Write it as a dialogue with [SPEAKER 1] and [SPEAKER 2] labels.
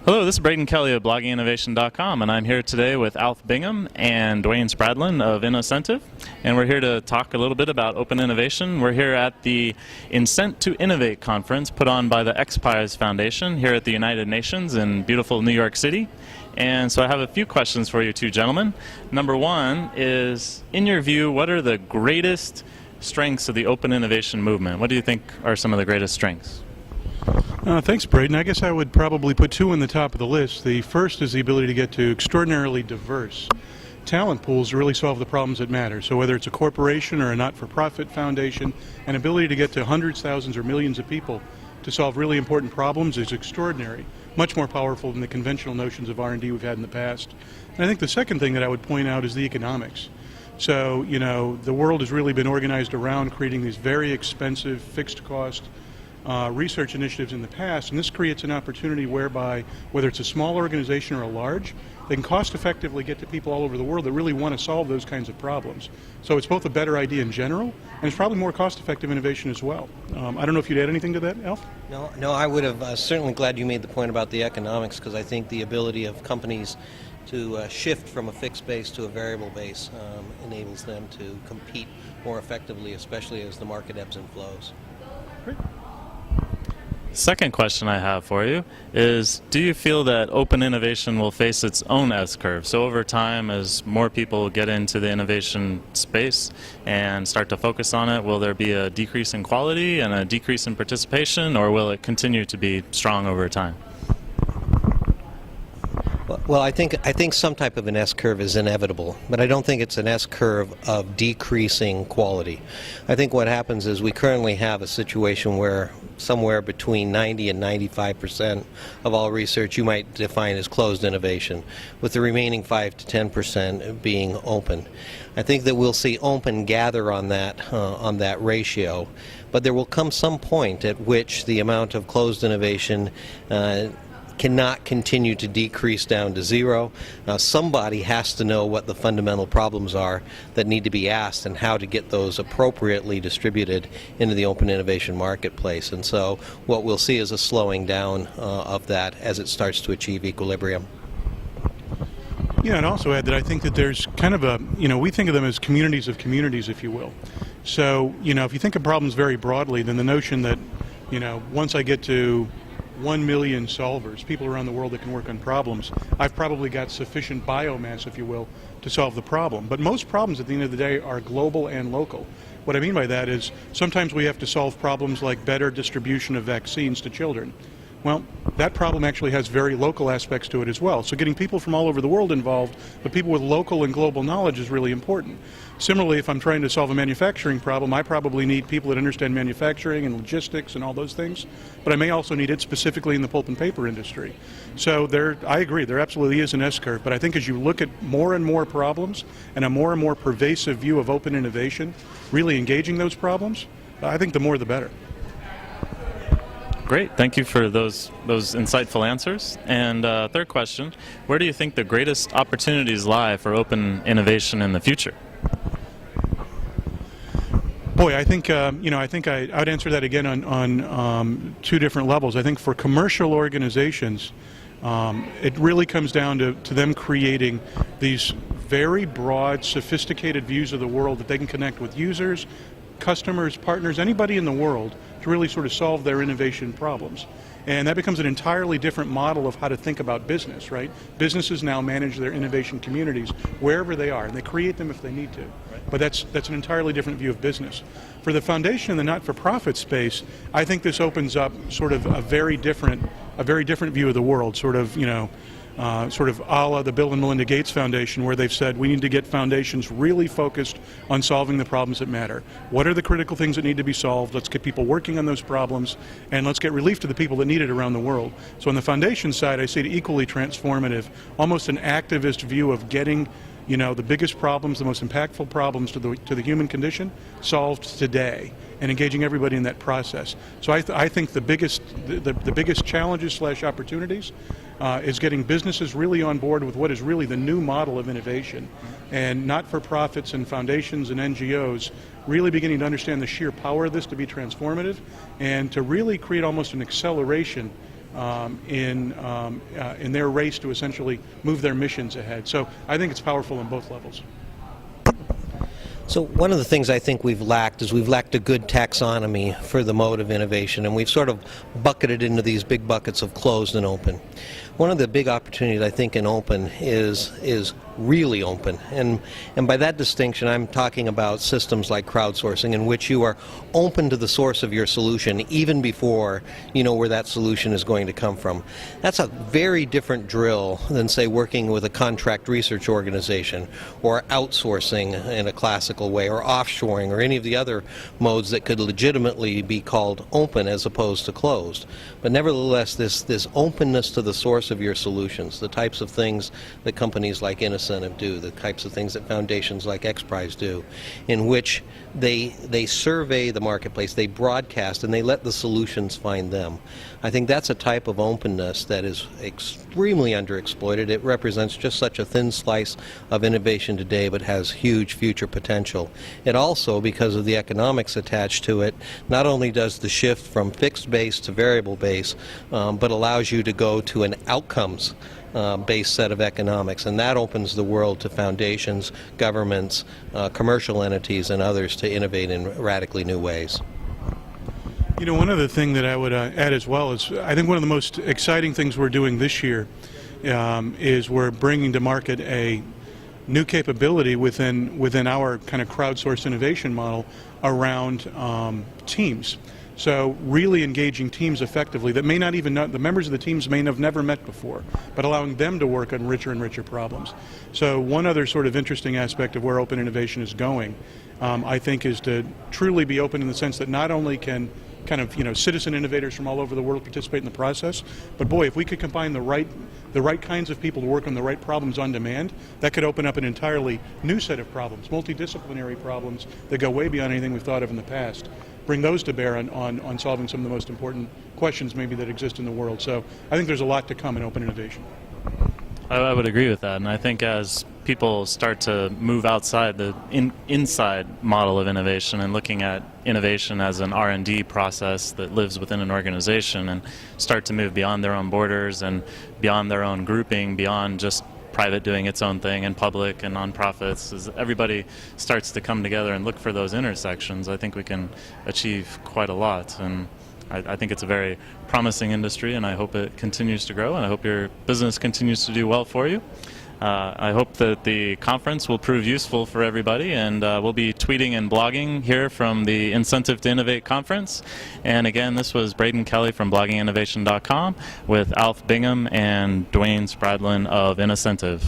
[SPEAKER 1] Hello, this is Braden Kelly of blogginginnovation.com, and I'm here today with Bingham and Dwayne Spradlin of InnoCentive, and we're here to talk a little bit about open innovation. We're here at the Incent to Innovate conference put on by the XPRIZE Foundation here at the United Nations in beautiful New York City. And so I have a few questions for you two gentlemen. Number one is, in your view, what are the greatest strengths of the open innovation movement? What do you think are some of the greatest strengths?
[SPEAKER 2] Thanks, Braden. I guess I would probably put two in the top of the list. The first is the ability to get to extraordinarily diverse talent pools to really solve the problems that matter. So whether it's a corporation or a not-for-profit foundation, an ability to get to hundreds, thousands, or millions of people to solve really important problems is extraordinary, much more powerful than the conventional notions of R&D we've had in the past. And I think the second thing that I would point out is the economics. So, you know, the world has really been organized around creating these very expensive, fixed-cost research initiatives in the past, and this creates an opportunity whereby, whether it's a small organization or a large, they can cost-effectively get to people all over the world that really want to solve those kinds of problems. So it's both a better idea in general, and it's probably more cost-effective innovation as well. I don't know if you'd add anything to that, Alf?
[SPEAKER 3] No, I would have certainly glad you made the point about the economics, because I think the ability of companies to shift from a fixed base to a variable base enables them to compete more effectively, especially as the market ebbs and flows.
[SPEAKER 2] Great.
[SPEAKER 1] Second question I have for you is, do you feel that open innovation will face its own S-curve? So over time, as more people get into the innovation space and start to focus on it, will there be a decrease in quality and a decrease in participation, or will it continue to be strong over time?
[SPEAKER 3] Well, I think some type of an S-curve is inevitable, but I don't think it's an S-curve of decreasing quality. I think what happens is we currently have a situation where somewhere between 90 and 95% of all research you might define as closed innovation, with the remaining 5 to 10% being open. I think that we'll see open gather on that ratio, but there will come some point at which the amount of closed innovation cannot continue to decrease down to zero. Somebody has to know what the fundamental problems are that need to be asked and how to get those appropriately distributed into the open innovation marketplace. And so what we'll see is a slowing down of that as it starts to achieve equilibrium.
[SPEAKER 2] Yeah, and also add that I think that there's kind of a, we think of them as communities of communities, if you will. So, if you think of problems very broadly, then the notion that, once I get to 1 million solvers, people around the world that can work on problems, I've probably got sufficient biomass, if you will, to solve the problem. But most problems at the end of the day are global and local. What I mean by that is sometimes we have to solve problems like better distribution of vaccines to children. Well, that problem actually has very local aspects to it as well. So getting people from all over the world involved, but people with local and global knowledge, is really important. Similarly, if I'm trying to solve a manufacturing problem, I probably need people that understand manufacturing and logistics and all those things, but I may also need it specifically in the pulp and paper industry. So I agree, there absolutely is an S-curve, but I think as you look at more and more problems and a more pervasive view of open innovation, really engaging those problems, I think the more the better.
[SPEAKER 1] Great, thank you for those insightful answers. And third question, where do you think the greatest opportunities lie for open innovation in the future?
[SPEAKER 2] Boy, I think I would answer that again on two different levels. I think for commercial organizations, it really comes down to them creating these very broad, sophisticated views of the world that they can connect with users, customers, partners, anybody in the world to really sort of solve their innovation problems. And that becomes an entirely different model of how to think about business, right? Businesses now manage their innovation communities wherever they are, and they create them if they need to. But that's an entirely different view of business. For the foundation in the not-for-profit space, I think this opens up sort of a very different view of the world, sort of a la the Bill and Melinda Gates Foundation, where they've said we need to get foundations really focused on solving the problems that matter. What are the critical things that need to be solved? Let's get people working on those problems, and let's get relief to the people that need it around the world. So on the foundation side, I see it equally transformative, almost an activist view of getting the biggest problems, the most impactful problems to the human condition solved today, and engaging everybody in that process. So I think the biggest challenges / opportunities is getting businesses really on board with what is really the new model of innovation, and not-for-profits and foundations and NGOs really beginning to understand the sheer power of this to be transformative and to really create almost an acceleration in their race to essentially move their missions ahead. So I think it's powerful on both levels.
[SPEAKER 3] So one of the things I think we've lacked is we've lacked a good taxonomy for the mode of innovation, and we've sort of bucketed into these big buckets of closed and open. One of the big opportunities I think in open is really open, and by that distinction I'm talking about systems like crowdsourcing, in which you are open to the source of your solution even before you know where that solution is going to come from. That's a very different drill than, say, working with a contract research organization, or outsourcing in a classical way, or offshoring, or any of the other modes that could legitimately be called open as opposed to closed. But nevertheless, this openness to the source of your solutions, the types of things that companies like InnoCentive do, the types of things that foundations like XPRIZE do, in which they survey the marketplace, they broadcast, and they let the solutions find them. I think that's a type of openness that is extremely underexploited. It represents just such a thin slice of innovation today, but has huge future potential. It also, because of the economics attached to it, not only does the shift from fixed base to variable base, but allows you to go to an outcomes based set of economics, and that opens the world to foundations, governments, commercial entities, and others to innovate in radically new ways.
[SPEAKER 2] You know, one other thing that I would add as well is I think one of the most exciting things we're doing this year is we're bringing to market a new capability within our kind of crowdsourced innovation model around teams. So really engaging teams effectively that may not even know, the members of the teams may have never met before, but allowing them to work on richer and richer problems. So one other sort of interesting aspect of where open innovation is going, I think, is to truly be open in the sense that not only can kind of, you know, citizen innovators from all over the world participate in the process, but boy, if we could combine the right kinds of people to work on the right problems on demand, that could open up an entirely new set of problems, multidisciplinary problems that go way beyond anything we've thought of in the past. Bring those to bear on solving some of the most important questions maybe that exist in the world. So I think there's a lot to come in open innovation.
[SPEAKER 1] I would agree with that, and I think as people start to move outside the inside model of innovation and looking at innovation as an R&D process that lives within an organization, and start to move beyond their own borders and beyond their own grouping, beyond just private doing its own thing and public and nonprofits, as everybody starts to come together and look for those intersections, I think we can achieve quite a lot. And I think it's a very promising industry, and I hope it continues to grow, and I hope your business continues to do well for you. I hope that the conference will prove useful for everybody, and we'll be tweeting and blogging here from the Incentive to Innovate conference. And again, this was Braden Kelly from blogginginnovation.com with Alf Bingham and Dwayne Spradlin of InnoCentive.